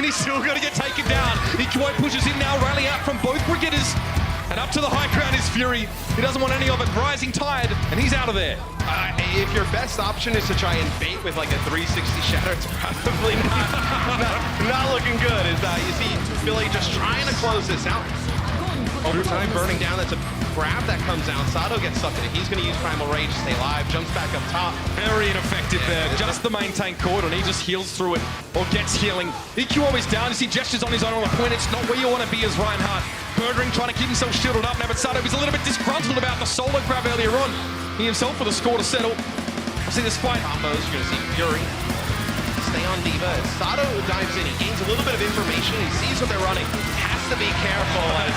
he's still going to get taken down. EQI pushes in now, rally out from both Brigaders. And up to the high ground is Fury. He doesn't want any of it. Rising Tide, and he's out of there. If your best option is to try and bait with like a 360 shatter, it's probably not looking good. You see Philly just trying to close this out. Overtime burning down, that's a grab that comes out. Sato gets stuck in it. He's going to use Primal Rage to stay alive, jumps back up top. Very ineffective there. Just the main tank cordon. He just heals through it or gets healing. EQ always down. You see gestures on his own on the point. It's not where you want to be as Reinhardt. Birdring trying to keep himself shielded up now, but Sato is a little bit disgruntled about the solo grab earlier on. He himself with a score to settle. I see this fight. Combos, you're going to see Fury stay on Diva. As Sato dives in, he gains a little bit of information. He sees what they're running. Has to be careful as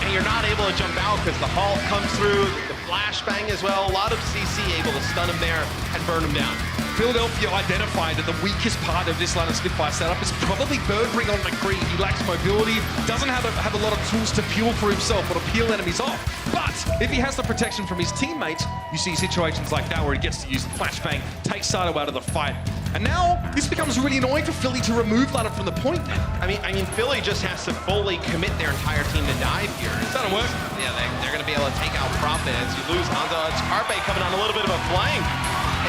and you're not able to jump out because the Halt comes through, the flashbang as well. A lot of CC able to stun him there and burn him down. Philadelphia identified that the weakest part of this line of Spitfire setup is probably Birdring on McCree. He lacks mobility, doesn't have a lot of tools to fuel for himself or to peel enemies off. But if he has the protection from his teammates, you see situations like that where he gets to use the flashbang, takes Sato out of the fight. And now this becomes really annoying for Philly to remove London from the point. I mean, Philly just has to fully commit their entire team to dive here. That'll work. Yeah, they're going to be able to take out Profit as you lose Hanzo. It's Carpe coming on a little bit of a flank.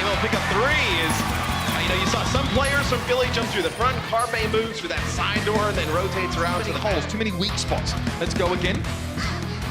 Able to pick up three is, you saw some players from Philly jump through the front. Carpe moves through that side door and then rotates around to the holes. Too many weak spots. Let's go again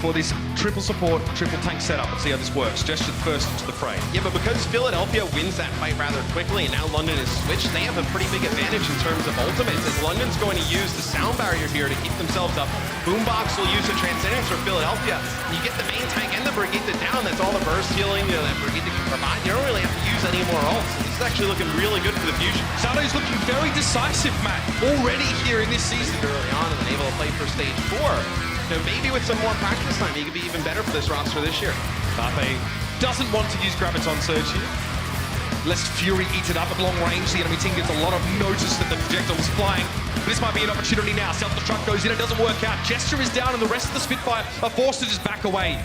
for this triple support, triple tank setup. Let's see how this works. Gesture first into the fray. Yeah, but because Philadelphia wins that fight rather quickly and now London is switched, they have a pretty big advantage in terms of ultimates as London's going to use the sound barrier here to keep themselves up. Boombox will use the Transcendence for Philadelphia. You get the main tank and the Brigitte down. That's all the burst healing that Brigitte can provide. You don't really have to use any more ults. This is actually looking really good for the Fusion. Sato's looking very decisive, Matt, already here in this season. Early on and then able to play for stage 4. So maybe with some more practice time, he could be even better for this roster this year. Carpe doesn't want to use Graviton Surge here. Lest Fury eats it up at long range. The enemy team gets a lot of notice that the projectile is flying. But this might be an opportunity now. Self-destruct goes in, it doesn't work out. Gesture is down and the rest of the Spitfire are forced to just back away.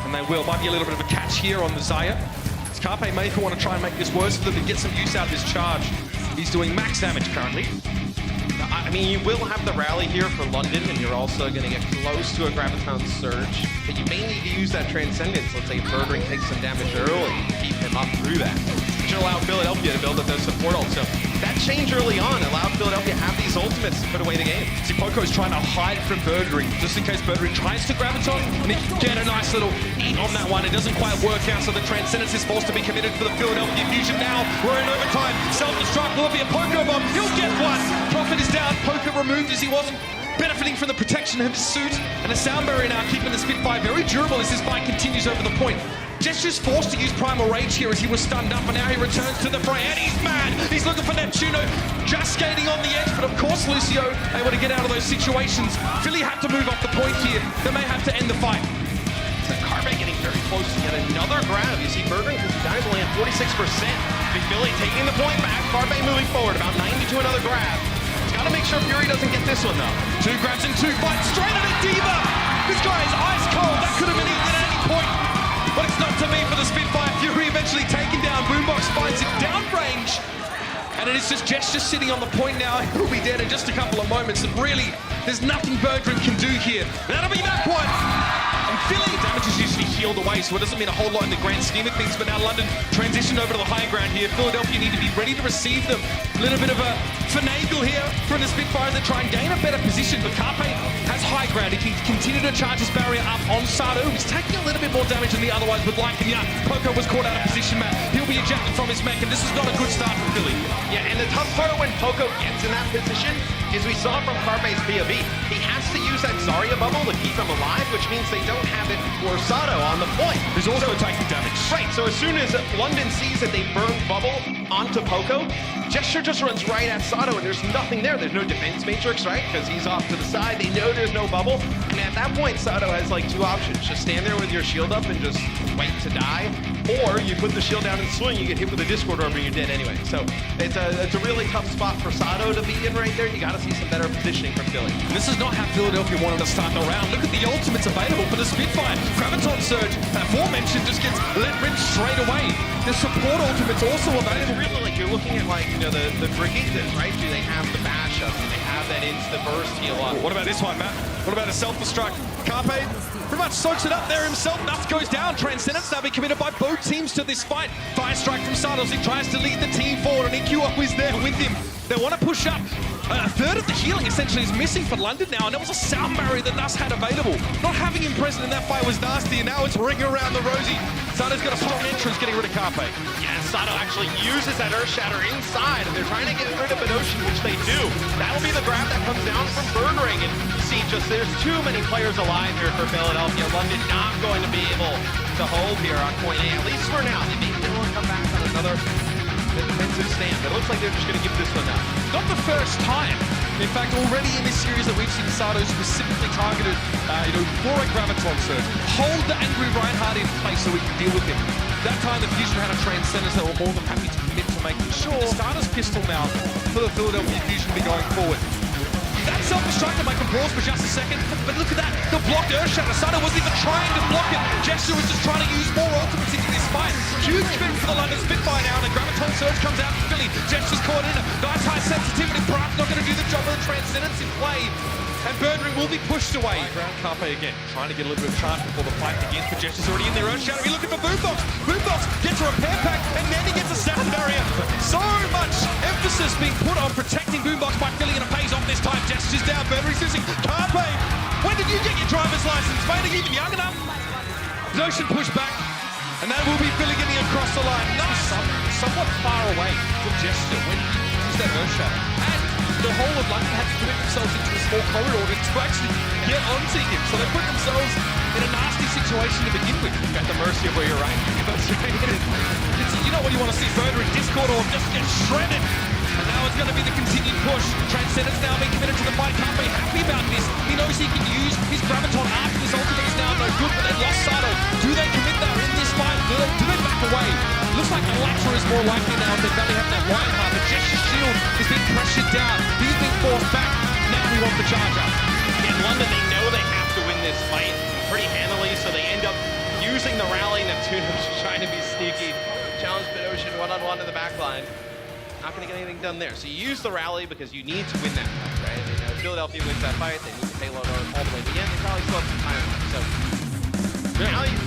And they will. Might be a little bit of a catch here on the Zaya. Carpe may want to try and make this worse for them and get some use out of this charge. He's doing max damage currently. I mean, you will have the rally here for London, and you're also going to get close to a Graviton Surge. But you may need to use that Transcendence. Let's say Birdring takes some damage early to keep him up through that. Which will allow Philadelphia to build up those support ults. So that change early on allowed Philadelphia to have these ultimates to put away the game. See, Poco's trying to hide from Birdring, just in case Birdring tries to Graviton, and he can get a nice little eat on that one. It doesn't quite work out, so the Transcendence is forced to be committed for the Philadelphia Fusion now. We're in overtime. Self-destruct, will it be a Poco bomb? He'll get one. Profit is down. Poco removed as he wasn't benefiting from the protection of his suit, and a sound barrier now keeping the Spitfire very durable as this fight continues over the point. Gesture's forced to use Primal Rage here as he was stunned up, and now he returns to the fray, and he's mad! He's looking for Neptuno, just skating on the edge, but of course Lucio able to get out of those situations. Philly have to move off the point here. They may have to end the fight. So Carpe getting very close to yet another grab. You see Birdring, because he dives only at 46%. Big Philly taking the point back. Carpe moving forward, about 90 to another grab. He's got to make sure Fury doesn't get this one, though. 2 grabs and 2 fights straight at a Diva! This guy is ice cold. That could have been eaten at any point. But it's not to be for the Spitfire. Fury eventually taken down. Boombox finds him downrange. And it is just Gesture sitting on the point now. He'll be dead in just a couple of moments. And really, there's nothing Birdring can do here. That'll be that one. And Philly, damage is usually healed away, so it doesn't mean a whole lot in the grand scheme of things. But now London transitioned over to the high ground here. Philadelphia need to be ready to receive them. A little bit of a finagle here from the Spitfires that try and gain a better position. But Carpe has high ground. He can continue to charge his barrier up on Sato. He's taking a little bit more damage than the otherwise would like. And yeah, Poco was caught out of position, Matt. He'll be ejected from his mech, and this is not a good start for Philly. Yeah, and the tough part when Poco gets in that position is we saw from Carpe's POV, he has to use that Zarya bubble to keep him alive, which means they don't have it for Sato on the point. He's also taking damage. Right, so as soon as London sees that they burn bubble onto Poco, Gesture just runs right at Sato, and there's nothing there. There's no defense matrix, right? Because he's off to the side. They know there's no bubble. And at that point, Sato has like 2 options. Just stand there with your shield up and just wait to die. Or you put the shield down and swing, you get hit with a Discord Orb and you're dead anyway. So it's a really tough spot for Sato to be in right there. You got to see some better positioning from Philly. And this is not how Philadelphia wanted to start the round. Look at the ultimates available for the Spitfire. Graviton Surge, aforementioned, just gets let rip straight away. The support ultimate's also available. It's really like you're looking at like, you know, the Brigaders, right? Do they have the bash up? Do they have that insta-burst heal up? What about this one, Matt? What about a self-destruct? Carpe pretty much soaks it up there himself. Nuff goes down. Transcendence now being committed by both teams to this fight. Fire strike from Sados. He tries to lead the team forward, and NUKE is there with him. They want to push up. A third of the healing essentially is missing for London now, and it was a sound barrier that Nuss had available. Not having him present in that fight was nasty, and now it's ringing around the rosy. Sado's got a strong entrance getting rid of Carpe. Yeah, Sado actually uses that Earth Shatter inside, and they're trying to get rid of Benotion, which they do. That'll be the grab that comes down from Birdring, and you see just there's too many players alive here for Philadelphia. London not going to be able to hold here on point A, at least for now. They may be able to come back on another defensive stand, but it looks like they're just going to give this one up. Not the first time. In fact, already in this series that we've seen Sado specifically targeted, for a Graviton surge. Hold the angry Reinhardt in place so we can deal with him. That time the Fusion had a Transcendence that were more than happy to commit to making sure Starter's pistol now for the Philadelphia Fusion to be going forward. That self-destructive, I can pause for just a second, but look at that, the blocked Earth Shatter. Sado wasn't even trying to block it. Gesture was just trying to use more ultimates into this fight. Huge win for the London Spitfire now, and a Graviton Surge comes out for Philly. Gesture's caught in it. Nice high sensitivity. Brad's not going to do the job of the Transcendence in play. And Birdring will be pushed away. Ground Carpe again, trying to get a little bit of charge before the fight begins, but Gesture's already in there. Earth Shatter, he's looking for Boombox. Boombox gets a repair pack, and then he gets a sound barrier. So much emphasis being put on protecting Boombox by Philly, and it pays off this time. Gesture's down, Birdring's losing. Carpe, when did you get your driver's license? Mate, are you even young enough? Notion pushed back, and that will be Philly getting across the line. Nice. Somewhat far away from Gesture when he used that Earth Shatter. And the whole of London had to put themselves into a small corridor to actually get onto him. So they put themselves in a nasty situation to begin with. At the mercy of where you're right. You know what you want to see further in Discord, or just get shredded. And now it's going to be the continued push. Transcendence now being committed to the fight. Can't be happy about this. He knows he can use his Graviton after this ultimate is now no good, but they've lost Sado. Do they commit that in this fight? Do they back away? Looks like the latter is more likely now if they barely have that Reinhardt. But Gesture's shield is being pressured down. He's being forced back. Now he wants the charge up. In London, they know they have to win this fight pretty handily, so they end up using the rally. Neptune's trying to be sneaky. Challenge Benotion one-on-one to the back line. Not going to get anything done there. So you use the rally because you need to win that fight, right? They know Philadelphia wins that fight. They move the payload all the way to the end. They probably still have some time left. So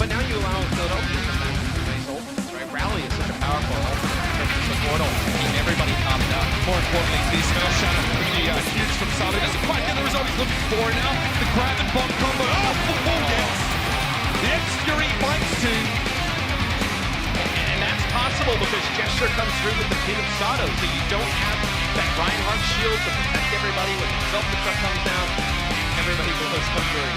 now you allow Philadelphia to come back to base ultimates, right? Rally is such a powerful ultimate. The portal, keep everybody topped up. More importantly, this Earth Shatter with the huge from Sado doesn't quite get the result he's looking for now. The grab and bomb combo. Oh, yes! The X-Fury bites too. And that's possible because Gesture comes through with the pin of Sado, so you don't have that Reinhardt shield to protect everybody. When the self-destruct comes down, everybody will come through.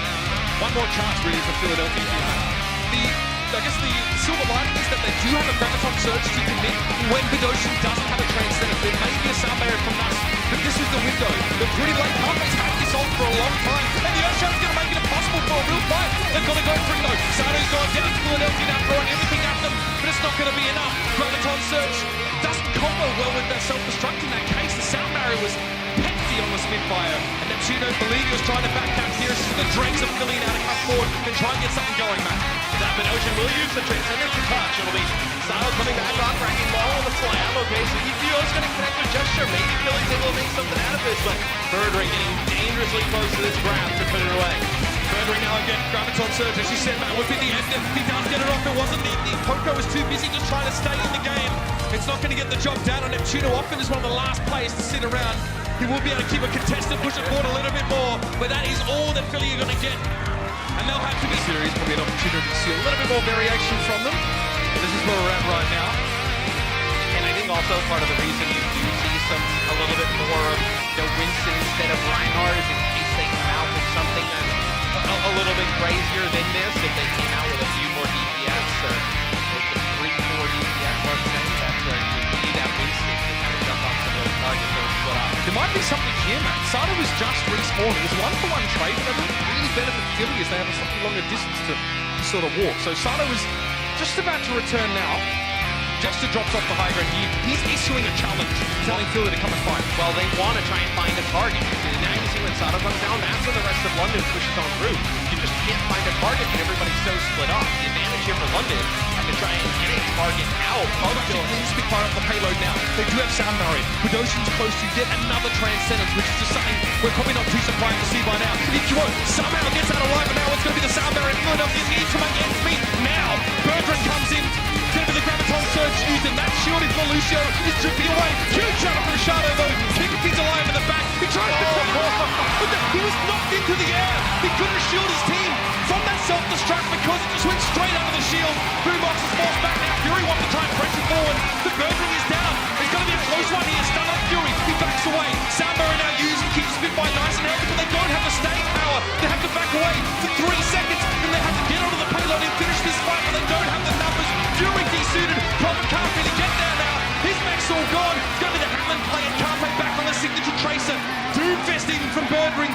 One more chance really for Philadelphia here. I guess the silver lining is that they do have a Graviton Surge to commit when Benotion doesn't have a Transcendence. There may be a sound barrier from us, but this is the window. They're pretty late. Carpe's had this on for a long time, and the Earth Shatter's going to make it impossible for a real fight. They've got to go for it though. Sado's gone down. Philadelphia now throwing everything at them, but it's not going to be enough. Graviton Surge doesn't combo well with that self-destruct in that case. The sound barrier was hefty on the Spitfire, and Neptune don't believe he was trying to back out here. The Drakes of Philly now to come forward and try and get something going, Matt. That Benotion will use the Transcendence to touch. It'll be Sado coming back on, cracking ball on the slam. Okay, so EPO's going to connect with Gesture. Maybe Philly's able to make something out of this, but Birdring getting dangerously close to this grab to put it away. Birdring now again, Graviton Surge, as you said, Matt, would be the end. If he does get it off, it wasn't the Poco was too busy just trying to stay in the game. It's not going to get the job done on Neptune. Often is one of the last players to sit around. He will be able to keep a contested, push it forward a little bit more, but that is all that Philly are going to get. And they'll have to be serious, probably an opportunity to see a little bit more variation from them. But this is where we're at right now. And I think also part of the reason you do see a little bit more of Winston instead of Reinhardt is in case they come out with something that's a little bit crazier than this. If they came out with a few more DPS or 3-4 DPS, that's where you need that Winston to kind of jump off some of those targets that are split up. There might be something here, Matt. Sado was just respawned. It was one-for-one trade, but that would really benefit Philly as they have a slightly longer distance to sort of walk. So Sado is just about to return now. Gesture drops off the high ground. He's issuing a challenge, telling Philly to come and fight. Well, they want to try and find a target. And now you see when Sado comes down, that's when the rest of London pushes on through. You just can't find a target and everybody's so split off. The advantage advantage here for London to try and get a target out of Actually, Dylan. Spitfire off the payload now. They do have sound barrier. Predosian's close to yet another Transcendence, which is just something we're probably not too surprised to see by now. Ichiro somehow gets out alive, and now it's going to be the sound barrier. Philadelphia needs to make ends meet now. Bertrand comes in. It's going to be the Graviton Surge used, and that shielding for Lucio is dripping away. Huge shot from Shadow, though. Pickety's alive in the back. He tries to but he was knocked into the air. He couldn't shield his team from that self-destruct because it just went straight under the shield. Boombox is forced back now. Fury wants to try and press it forward. The Bertrand is down. It's going to be a close one here. Stun up Fury. He backs away. Soundbarrier now used and keeps Spitfire nice and healthy, but they don't have the staying power. They have to back away for 3 seconds, and they have to get onto the payload and finish this fight, but they don't have the numbers. Fury desuited. Prophet can't really get there now. His mech's all gone. It's going to be the Hammond play, and Carpe back on the signature tracer. Doomfest even from Birdring.